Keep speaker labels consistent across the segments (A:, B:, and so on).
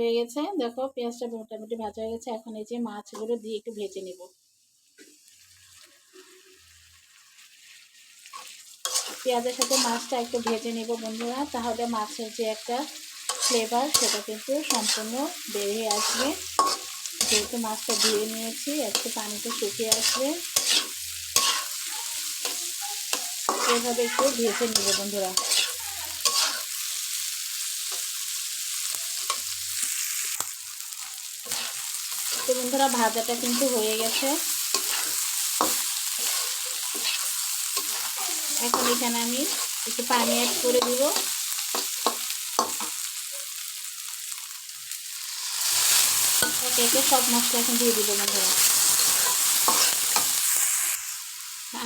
A: হয়ে গেছে, দেখো পেঁয়াজটা মোটামুটি ভাজা হয়ে গেছে। এখন এই যে মাছগুলো দিয়ে একটু ভেজে নেব। পেঁয়াজের সাথে মাছটা একটু ভেজে নেব বন্ধুরা, তাহলে মাছের যে একটা ফ্লেভার সেটা কিন্তু সম্পূর্ণ বেরিয়ে আসবে। যেহেতু মাছটা ধুয়ে নিয়েছি, একটু পানিটা শুকিয়ে আসবে, এভাবে একটু ভেজে নেব বন্ধুরা। তো বন্ধুরা ভাজাটা কিন্তু হয়ে গেছে। এখন এখানে আমি একটু পানি অ্যাড করে দিব। একে একে সব মশলা এখন দিয়ে দিব বন্ধুরা।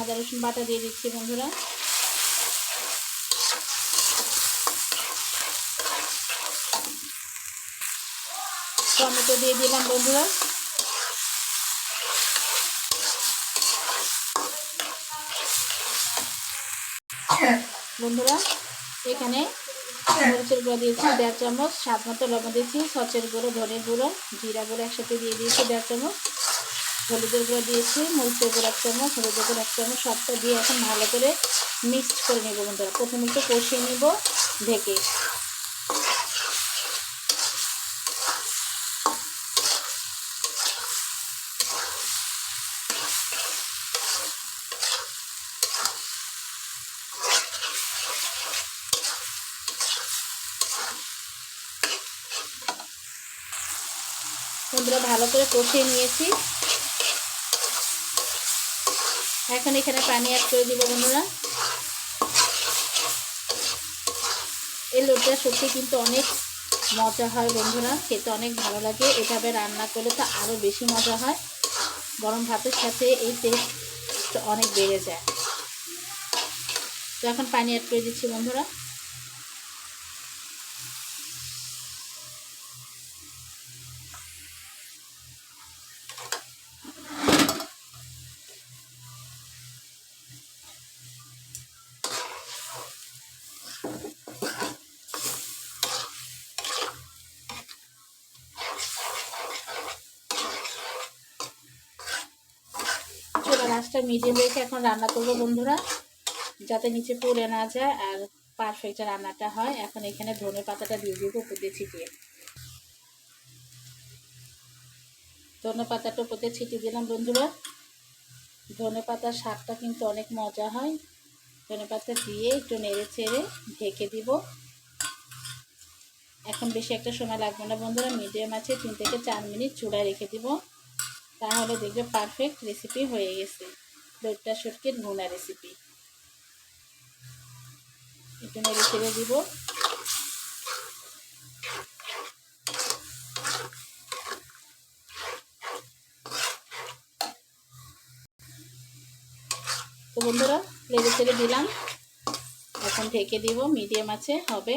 A: আদা রসুন বাটা দিয়ে দিচ্ছি বন্ধুরা। টমেটো দিয়ে দিলাম বন্ধুরা। বন্ধুরা এখানে মরিচের গুঁড়ো দিয়েছি 1.5 চামচ, স্বাদ মতো লবণ দিয়েছি, সচের গুঁড়ো, ধনের গুঁড়ো, জিরা গুঁড়ো একসাথে দিয়ে দিয়েছি 1.5 চামচ, হলুদের গুঁড়ো দিয়েছি, মরিচের গুঁড়ো 1 চামচ, হলুদের গুঁড়ো 1 চামচ, সবটা দিয়ে এখন ভালো করে মিক্সড করে নেব বন্ধুরা। প্রথমে একটু কষিয়ে নেব ঢেকে। বন্ধুরা ভালো করে কষিয়ে নিয়েছি। এখন এখানে পানি অ্যাড করে দিব বন্ধুরা। এই লোটটা সত্যি কিন্তু অনেক মজা হয় বন্ধুরা, খেতে অনেক ভালো লাগে। এভাবে রান্না করলে তো আরও বেশি মজা হয়, গরম ভাতের সাথে এই টেস্ট অনেক বেড়ে যায়। তো এখন পানি অ্যাড করে দিচ্ছি বন্ধুরা। চুলার আঁচটা মিডিয়াম রেখে এখন রান্না করব বন্ধুরা, যাতে নিচে পুড়ে না যায় আর পারফেক্ট রান্নাটা হয়। এখন এখানে ধনে পাতাটা দিয়ে দিব উপর দিয়ে ছিটিয়ে। ধনে পাতাটা উপর দিয়ে ছিটিয়ে দিলাম বন্ধুরা। ধনে পাতার শাকটা কিন্তু অনেক মজা হয়। ধনে পাতা দিয়ে একটু নেড়ে চেড়ে ঢেকে দিব। এখন বেশি একটা সময় লাগবে না বন্ধুরা, মিডিয়াম আছে 3 থেকে 4 মিনিট চুলায় রেখে দিব, তাহলে দেখবে পারফেক্ট রেসিপি হয়ে গেছে। লোটটা শুটকির ভুনা রেসিপি। একটু নেড়ে চেড়ে দিব। তো বন্ধুরা নেড়ে চেড়ে দিলাম, এখন ঢেকে দিব, মিডিয়াম আছে হবে।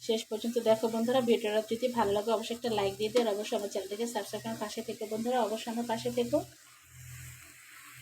A: শেষ পর্যন্ত দেখো বন্ধুরা। ভিডিওটা যদি ভালো লাগে অবশ্যই একটা লাইক দিয়ে দিও, আর অবশ্যই আমার চ্যানেলটাকে সাবস্ক্রাইব করে পাশে থেকো বন্ধুরা, অবশ্যই আমার পাশে থেকো।